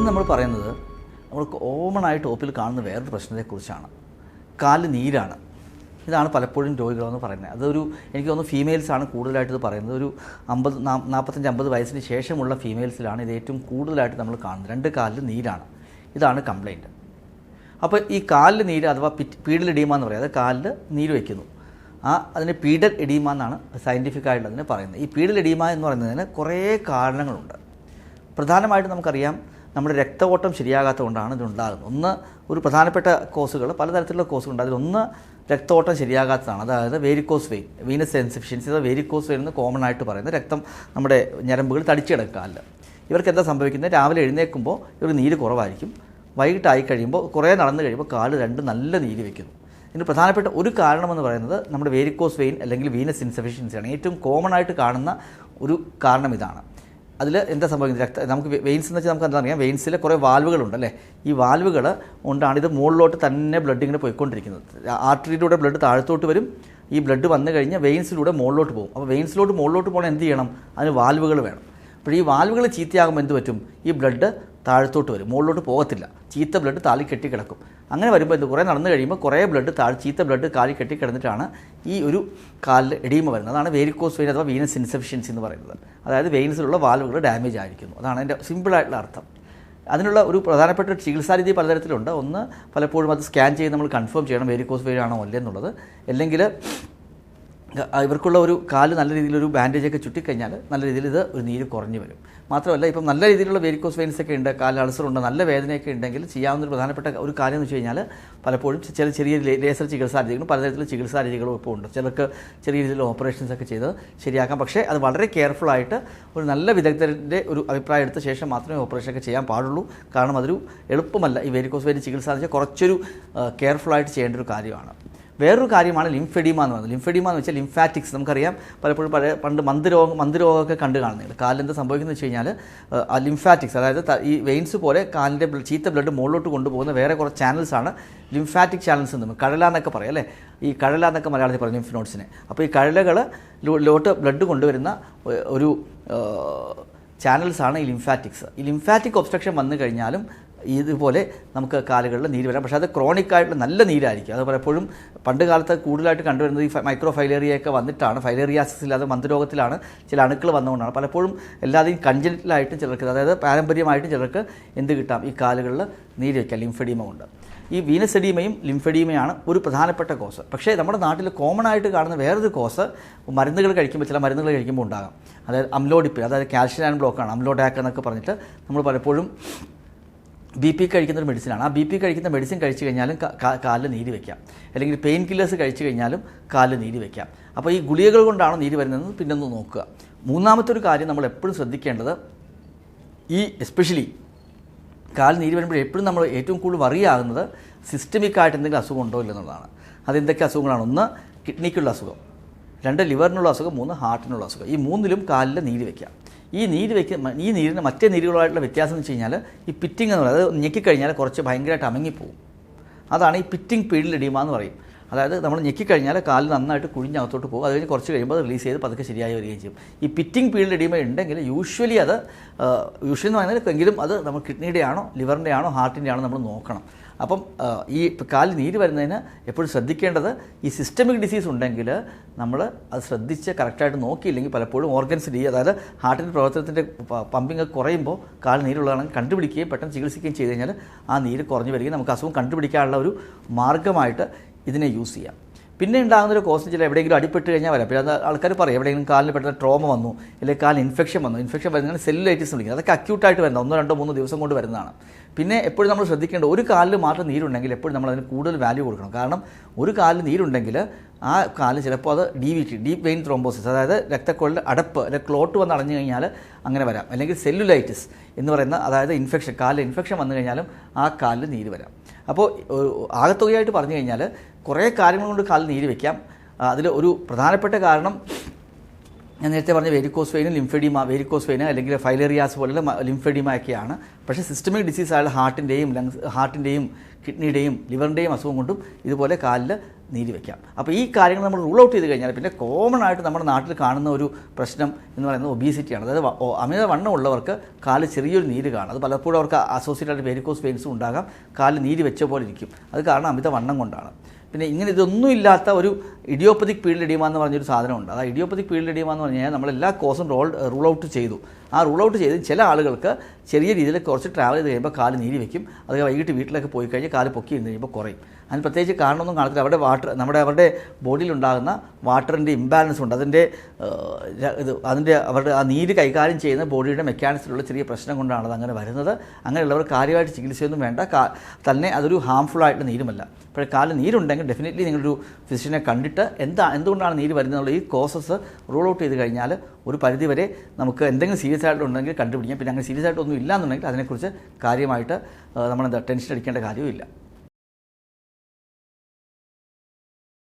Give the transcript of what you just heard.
നമ്മൾ പറയുന്നത് നമ്മൾ കോമണായിട്ട് ടോപ്പിൽ കാണുന്ന വേറൊരു പ്രശ്നത്തെക്കുറിച്ചാണ്. കാലിൽ നീരാണ്. ഇതാണ് പലപ്പോഴും രോഗികളെന്ന് പറയുന്നത്. അതൊരു എനിക്ക് തോന്നുന്നു ഫീമെയിൽസാണ് കൂടുതലായിട്ട് ഇത് പറയുന്നത്. ഒരു 45-50 വയസ്സിന് ശേഷമുള്ള ഫീമെയിൽസിലാണ് ഇത് ഏറ്റവും കൂടുതലായിട്ട് നമ്മൾ കാണുന്നത്. 2 കാലിൽ നീരാണ്. ഇതാണ് കംപ്ലയിൻറ്റ്. അപ്പോൾ ഈ കാലിൽ നീര് അഥവാ പീഡൽ എഡീമ എന്ന് പറയുന്നത് കാലിൽ നീര് വയ്ക്കുന്നു. അതിന് പീഡൽ എഡീമ എന്നാണ് സയൻറ്റിഫിക്കായിട്ട് അതിനെ പറയുന്നത്. ഈ പീഡൽ എഡീമ എന്ന് പറയുന്നതിന് കുറേ കാരണങ്ങളുണ്ട്. പ്രധാനമായിട്ടും നമുക്കറിയാം നമ്മുടെ രക്തഓട്ടം ശരിയാകാത്തത് കൊണ്ടാണ് ഇതുണ്ടാകുന്നത്. ഒന്ന് ഒരു പ്രധാനപ്പെട്ട കോസുകൾ, പലതരത്തിലുള്ള കോസുകളുണ്ട്. അതിലൊന്ന് രക്തഓട്ടം ശരിയാകാത്തതാണ്. അതായത് വേരിക്കോസ് വെയിൻ, വീനസ് ഇൻസഫിഷ്യൻസി അഥവാ വേരിക്കോസ് വെയിൻ എന്ന് കോമൺ ആയിട്ട് പറയുന്നത് രക്തം നമ്മുടെ ഞരമ്പുകൾ തടിച്ചെടുക്കുക കാലിൽ. ഇവർക്ക് എന്താ സംഭവിക്കുന്നത്? രാവിലെ എഴുന്നേൽക്കുമ്പോൾ ഇവർ നീര് കുറവായിരിക്കും. വൈകിട്ടായി കഴിയുമ്പോൾ കുറേ നടന്നു കഴിയുമ്പോൾ കാല് 2 നല്ല നീര് വയ്ക്കുന്നു. ഇതിന് പ്രധാനപ്പെട്ട ഒരു കാരണമെന്ന് പറയുന്നത് നമ്മുടെ വേരിക്കോസ് വെയിൻ അല്ലെങ്കിൽ വീനസ് ഇൻസഫിഷ്യൻസിയാണ്. ഏറ്റവും കോമൺ ആയിട്ട് കാണുന്ന ഒരു കാരണം ഇതാണ്. അതിൽ എന്താ സംഭവിക്കുന്നത്? നമുക്ക് വെയിൻസ് എന്ന് വെച്ചാൽ നമുക്ക് എന്താ അറിയാം, വെയിൻസിൽ കുറേ വാൽവുകളുണ്ട് അല്ലേ. ഈ വാൽവുകൾ കൊണ്ടാണ് ഇത് മുകളിലോട്ട് തന്നെ ബ്ലഡ് ഇങ്ങനെ പോയിക്കൊണ്ടിരിക്കുന്നത്. ആർട്ടറിയിലൂടെ ബ്ലഡ് താഴത്തോട്ട് വരും. ഈ ബ്ലഡ് വന്നു കഴിഞ്ഞാൽ വെയിൻസിലൂടെ മുകളിലോട്ട് പോകും. അപ്പോൾ വെയിൻസിലോട്ട് മുകളിലോട്ട് പോകണം എന്ത് ചെയ്യണം? അതിന് വാൽവുകൾ വേണം. അപ്പോൾ ഈ വാൽവുകൾ ചീത്തയാകുമ്പോൾ എന്ത് പറ്റും? ഈ ബ്ലഡ് താഴത്തോട്ട് വരും, മുകളിലോട്ട് പോകത്തില്ല. ചീത്ത ബ്ലഡ് താഴെ കെട്ടി കിടക്കും. അങ്ങനെ വരുമ്പോൾ എന്ത് കുറേ നടന്നു കഴിയുമ്പോൾ കുറേ ബ്ലഡ് ചീത്ത ബ്ലഡ് കാലിൽ കെട്ടി കിടന്നിട്ടാണ് ഈ ഒരു കാലിൽ എഡീമ വരുന്നത്. അതാണ് വേരിക്കോസ് വെയിൻ അഥവാ വീനസ് ഇൻസഫിഷ്യൻസി എന്ന് പറയുന്നത്. അതായത് വെയിൻസിലുള്ള വാൽവുകൾ ഡാമേജ് ആയിരിക്കുന്നു. അതാണ് അതിൻ്റെ സിമ്പിളായിട്ടുള്ള അർത്ഥം. അതിനുള്ള ഒരു പ്രധാനപ്പെട്ട ചികിത്സാരീതി പലതരത്തിലുണ്ട്. ഒന്ന്, പലപ്പോഴും അത് സ്കാൻ ചെയ്ത് നമ്മൾ കൺഫേം ചെയ്യണം വേരിക്കോസ് വെയിൻ ആണോ അല്ലേ എന്നുള്ളത്. അല്ലെങ്കിൽ ഇവർക്കുള്ള ഒരു കാല് നല്ല രീതിയിലൊരു ബാൻഡേജൊക്കെ ചുറ്റിക്കഴിഞ്ഞാൽ നല്ല രീതിയിൽ ഇത് ഒരു നീര് കുറഞ്ഞു വരും. മാത്രമല്ല ഇപ്പം നല്ല രീതിയിലുള്ള വേരിക്കോസ് വെയിൻസ് ഒക്കെ ഉണ്ട്, കാലിൽ അൾസറുണ്ട്, നല്ല വേദനയൊക്കെ ഉണ്ടെങ്കിൽ ചെയ്യാവുന്ന ഒരു പ്രധാനപ്പെട്ട ഒരു കാര്യം എന്ന് വെച്ച് കഴിഞ്ഞാൽ പലപ്പോഴും ചെറിയ ലേസർ ചികിത്സാ രീതികളും പലതരത്തിലുള്ള ചികിത്സാ രീതികളും ഇപ്പോൾ ഉണ്ട്. ചിലർക്ക് ചെറിയ രീതിയിൽ ഓപ്പറേഷൻസ് ഒക്കെ ചെയ്ത് ശരിയാക്കാം. പക്ഷേ അത് വളരെ കെയർഫുള്ളായിട്ട് ഒരു നല്ല വിദഗ്ധരുടെ ഒരു അഭിപ്രായം എടുത്ത ശേഷം മാത്രമേ ഓപ്പറേഷനൊക്കെ ചെയ്യാൻ പാടുള്ളൂ. കാരണം അതൊരു എളുപ്പമല്ല. ഈ വേരിക്കോസ് വെയിൻ ചികിത്സ എന്ന് വെച്ചാൽ കുറച്ചൊരു കെയർഫുള്ളായിട്ട് ചെയ്യേണ്ട ഒരു കാര്യമാണ്. വേറൊരു കാര്യമാണ് ലിംഫെഡീമ എന്ന് പറയുന്നത്. ലിംഫെഡീമ എന്ന് വെച്ചാൽ ലിംഫാറ്റിക്സ്. നമുക്കറിയാം പലപ്പോഴും പണ്ട് മന്ദരോഗമൊക്കെ കണ്ടു കാണുന്നുണ്ട്. കാലിൽ എന്താ സംഭവിക്കുന്നത് വെച്ച് കഴിഞ്ഞാൽ ലിംഫാറ്റിക്സ്, അതായത് ഈ വെയിൻസ് പോലെ കാലിൻ്റെ ചീത്ത ബ്ലഡ് മുകളിലോട്ട് കൊണ്ടുപോകുന്ന വേറെ കുറച്ച് ചാനൽസാണ് ലിംഫാറ്റിക് ചാനൽസ് എന്ന്. കഴല എന്നൊക്കെ പറയും അല്ലേ. ഈ കഴല എന്നൊക്കെ മലയാളത്തിൽ പറയും ലിംഫ് നോട്ട്സിനെ. അപ്പോൾ ഈ കഴലകളിലോട്ട് ബ്ലഡ് കൊണ്ടുവരുന്ന ഒരു ചാനൽസാണ് ഈ ലിംഫാറ്റിക്സ്. ഈ ലിംഫാറ്റിക് ഒബ്സ്ട്രക്ഷൻ വന്നു കഴിഞ്ഞാലും ഇതുപോലെ നമുക്ക് കാലുകളിൽ നീര് വരാം. പക്ഷേ അത് ക്രോണിക് ആയിട്ടുള്ള നല്ല നീരായിരിക്കും. അത് പലപ്പോഴും പണ്ട് കാലത്ത് കൂടുതലായിട്ട് കണ്ടുവരുന്നത് ഈ മൈക്രോ ഫൈലേറിയൊക്കെ വന്നിട്ടാണ്. ഫൈലേറിയാസിസ് ഇല്ലാതെ മന്ദരോഗത്തിലാണ് ചില അണുക്കൾ വന്നുകൊണ്ടാണ്. പലപ്പോഴും എല്ലാതെയും കൺജനിറ്റലായിട്ടും ചിലർക്ക്, അതായത് പാരമ്പര്യമായിട്ടും ചിലർക്ക് എന്ത് കിട്ടാം? ഈ കാലുകളിൽ നീര് വയ്ക്കാം ലിംഫെഡീമ കൊണ്ട്. ഈ വീനസ് എഡീമയും ലിംഫെഡീമയാണ് ഒരു പ്രധാനപ്പെട്ട കോസ്. പക്ഷേ നമ്മുടെ നാട്ടിൽ കോമൺ ആയിട്ട് കാണുന്ന വേറൊരു കോസ് മരുന്നുകൾ കഴിക്കുമ്പോൾ, ചില മരുന്നുകൾ കഴിക്കുമ്പോൾ ഉണ്ടാകാം. അതായത് അമ്ലോഡിപ്പിൻ, അതായത് കാൽഷ്യം ചാനൽ ബ്ലോക്കാണ്. അമ്ലോഡാക്ക് എന്നൊക്കെ പറഞ്ഞിട്ട് നമ്മൾ പലപ്പോഴും BP കഴിക്കുന്ന ഒരു മെഡിസിനാണ്. ആ BP കഴിക്കുന്ന മെഡിസിൻ കഴിച്ചു കഴിഞ്ഞാലും കാലിൽ നീര് വയ്ക്കാം. അല്ലെങ്കിൽ പെയിൻ കില്ലേഴ്സ് കഴിച്ചു കഴിഞ്ഞാലും കാലിൽ നീര് വയ്ക്കാം. അപ്പോൾ ഈ ഗുളികകൾ കൊണ്ടാണോ നീര് വരുന്നതെന്ന് പിന്നെ ഒന്ന് നോക്കുക. മൂന്നാമത്തെ ഒരു കാര്യം നമ്മൾ എപ്പോഴും ശ്രദ്ധിക്കേണ്ടത്, ഈ എസ്പെഷ്യലി കാലിൽ നീര് വരുമ്പോൾ എപ്പോഴും നമ്മൾ ഏറ്റവും കൂടുതൽ വറിയാകുന്നത് സിസ്റ്റമിക്കായിട്ട് എന്തെങ്കിലും അസുഖം ഉണ്ടോ ഇല്ലെന്നുള്ളതാണ്. അതെന്തൊക്കെ അസുഖങ്ങളാണ്? 1, കിഡ്നിക്കുള്ള അസുഖം, 2, ലിവറിനുള്ള അസുഖം, 3, ഹാർട്ടിനുള്ള അസുഖം. ഈ 3ലും കാലിൽ നീര് വയ്ക്കാം. ഈ നീരിന് മറ്റേ നീരുകളായിട്ടുള്ള വ്യത്യാസം എന്ന് വെച്ച് കഴിഞ്ഞാൽ ഈ പിറ്റിംഗ് എന്ന് പറയുന്നത്, അത് ഞെക്കിക്കഴിഞ്ഞാൽ കുറച്ച് ഭയങ്കരമായിട്ട് അമങ്ങിപ്പോവും. അതാണ് ഈ പിറ്റിംഗ് പീഡൽ എഡീമ എന്ന് പറയും. അതായത് നമ്മൾ ഞെക്കിക്കഴിഞ്ഞാൽ കാല് നന്നായിട്ട് കുഴിഞ്ഞകത്തോട്ട് പോകും. അത് കഴിഞ്ഞ് കുറച്ച് കഴിയുമ്പോൾ അത് റിലീസ് ചെയ്ത് പതുക്കെ ശരിയായി വരികയും ചെയ്യും. ഈ പിറ്റിംഗ് പീഡൽ എഡീമ ഉണ്ടെങ്കിൽ യൂഷ്വലി എന്ന് പറയുന്നത് എങ്കിലും അത് നമ്മൾ കിഡ്നിയുടെ ആണോ ലിവറിൻ്റെ ആണോ ഹാർട്ടിൻ്റെ ആണോ നമ്മൾ നോക്കണം. അപ്പം ഈ കാലിൽ നീര് വരുന്നതിന് എപ്പോഴും ശ്രദ്ധിക്കേണ്ടത്, ഈ സിസ്റ്റമിക് ഡിസീസ് ഉണ്ടെങ്കിൽ നമ്മൾ അത് ശ്രദ്ധിച്ച് കറക്റ്റായിട്ട് നോക്കിയില്ലെങ്കിൽ പലപ്പോഴും ഓർഗൻസ് അതായത് ഹാർട്ടിൻ്റെ പ്രവർത്തനത്തിൻ്റെ പമ്പിങ് കുറയുമ്പോൾ കാലിൽ നീരുള്ളതാണെങ്കിൽ കണ്ടുപിടിക്കുകയും പെട്ടെന്ന് ചികിത്സിക്കുകയും ചെയ്ത് കഴിഞ്ഞാൽ ആ നീര് കുറഞ്ഞു വരികയും നമുക്ക് അസുഖം കണ്ടുപിടിക്കാനുള്ള ഒരു മാർഗ്ഗമായിട്ട് ഇതിനെ യൂസ് ചെയ്യാം. പിന്നെ ഉണ്ടാകുന്നൊരു കോസ്റ്റ് ചില എവിടെയെങ്കിലും അടിപ്പെട്ട് കഴിഞ്ഞാൽ വരാം. പിന്നെ അത് ആൾക്കാർ പറയും എവിടെയെങ്കിലും കാലിന് പെട്ടെന്ന് ട്രോമ വന്നു, അല്ലെങ്കിൽ കാലിന് ഇൻഫെക്ഷൻ വരുന്നതാണ് സെല്ലുലൈറ്റിസ് വിളിക്കുന്നത്. അതൊക്കെ അക്യൂട്ടായിട്ട് വരുന്നത് 1, 2, 3 ദിവസം കൊണ്ട് വരുന്നതാണ്. പിന്നെ എപ്പോഴും നമ്മൾ ശ്രദ്ധിക്കേണ്ട, ഒരു കാലിൽ മാത്രം നീരുണ്ടെങ്കിൽ എപ്പോഴും നമ്മൾ അതിന് കൂടുതൽ വാല്യൂ കൊടുക്കണം. കാരണം ഒരു കാലിൽ നീരുണ്ടെങ്കിൽ ആ കാലിൽ ചിലപ്പോൾ അത് DVT, ഡീപ്പ് വെയിൻ ത്രോംബോസിസ്, അതായത് രക്തക്കുഴലിൽ അടപ്പ് അല്ലെങ്കിൽ ക്ലോട്ട് വന്ന് അടഞ്ഞു കഴിഞ്ഞാൽ അങ്ങനെ വരാം. അല്ലെങ്കിൽ സെല്ലുലൈറ്റിസ് എന്ന് പറയുന്ന, അതായത് ഇൻഫെക്ഷൻ, കാലിൽ ഇൻഫെക്ഷൻ വന്നു കഴിഞ്ഞാലും ആ കാലിൽ നീര് വരാം. അപ്പോൾ ആകത്തുകയായിട്ട് പറഞ്ഞു കഴിഞ്ഞാൽ കുറേ കാര്യങ്ങൾ കൊണ്ട് കാലിൽ നീര് വയ്ക്കാം. അതിൽ ഒരു പ്രധാനപ്പെട്ട കാരണം ഞാൻ നേരത്തെ പറഞ്ഞ വെരിക്കോസ് വെയിനും വെരിക്കോസ് വെയിന് അല്ലെങ്കിൽ ഫൈലേറിയാസ് പോലുള്ള ലിംഫെഡിമ ഒക്കെയാണ്. പക്ഷേ സിസ്റ്റമിക് ഡിസീസ് ആയ ഹാർട്ടിൻ്റെയും കിഡ്നിയുടെയും ലിവറിൻ്റെയും അസുഖം കൊണ്ടും ഇതുപോലെ കാലിൽ നീര് വയ്ക്കാം. അപ്പോൾ ഈ കാര്യങ്ങൾ നമ്മൾ റൂൾ ഔട്ട് ചെയ്ത് കഴിഞ്ഞാൽ പിന്നെ കോമൺ ആയിട്ട് നമ്മുടെ നാട്ടിൽ കാണുന്ന ഒരു പ്രശ്നം എന്ന് പറയുന്നത് ഒബീസിറ്റിയാണ്. അതായത് അമിത വണ്ണം ഉള്ളവർക്ക് കാല് ചെറിയൊരു നീര് കാണും. അത് പലപ്പോഴും അവർക്ക് അസോസിയേറ്റഡ് ആയിട്ട് വെരിക്കോസ് വെയിൻസും ഉണ്ടാകാം. കാല് നീര് വെച്ച പോലെ ഇരിക്കും. അത് കാരണം അമിത വണ്ണം കൊണ്ടാണ്. പിന്നെ ഇങ്ങനെ ഇതൊന്നും ഇല്ലാത്ത ഒരു ഇഡിയോപ്പതിക് പീഡൽ എഡിമ എന്ന് പറഞ്ഞൊരു സാധനമുണ്ട്. ആ ഇഡിയോപ്പതിക് പീഡൽ എഡിമ എന്ന് പറഞ്ഞു കഴിഞ്ഞാൽ നമ്മളെല്ലാ കോസും റൂൾ ഔട്ട് ചെയ്തു. ആ റൂൾ ഔട്ട് ചെയ്ത് ചില ആളുകൾക്ക് ചെറിയ രീതിയിൽ കുറച്ച് ട്രാവൽ ചെയ്ത് കഴിയുമ്പോൾ കാല് നീര് വയ്ക്കും. അത് വൈകിട്ട് വീട്ടിലൊക്കെ പോയി കഴിഞ്ഞാൽ കാല് പൊക്കി ഇരുന്ന് കഴിയുമ്പോൾ കുറയും. അതിന് പ്രത്യേകിച്ച് കാരണമൊന്നും കാണത്തില്ല. അവരുടെ ബോഡിയിലുണ്ടാകുന്ന വാട്ടറിൻ്റെ ഇംബാലൻസ് ഉണ്ട്. അവരുടെ ആ നീര് കൈകാര്യം ചെയ്യുന്ന ബോഡിയുടെ മെക്കാനിക്സിലുള്ള ചെറിയ പ്രശ്നം കൊണ്ടാണ് അത് അങ്ങനെ വരുന്നത്. അങ്ങനെയുള്ളവർ കാര്യമായിട്ട് ചികിത്സയൊന്നും വേണ്ട. തന്നെ അതൊരു ഹാംഫുൾ ആയിട്ടുള്ള നീരുമല്ല. അപ്പോൾ കാലിൽ നീരുണ്ടെങ്കിൽ ഡെഫിനറ്റ്ലി നിങ്ങളൊരു ഫിസിഷ്യനെ കണ്ടിട്ട് എന്തുകൊണ്ടാണ് നീര് വരുന്നതെന്നുള്ള ഈ കോസസ് റൂൾ ഔട്ട് ചെയ്ത് കഴിഞ്ഞാൽ ഒരു പരിധിവരെ നമുക്ക് എന്തെങ്കിലും സീരിയസ് ആയിട്ടുണ്ടെങ്കിൽ കണ്ടുപിടിക്കാം. പിന്നെ അങ്ങനെ സീരിയസ് ആയിട്ടൊന്നും ഇല്ല എന്നുണ്ടെങ്കിൽ അതിനെക്കുറിച്ച് കാര്യമായിട്ട് നമ്മൾ ടെൻഷൻ അടിക്കേണ്ട കാര്യവുമില്ല.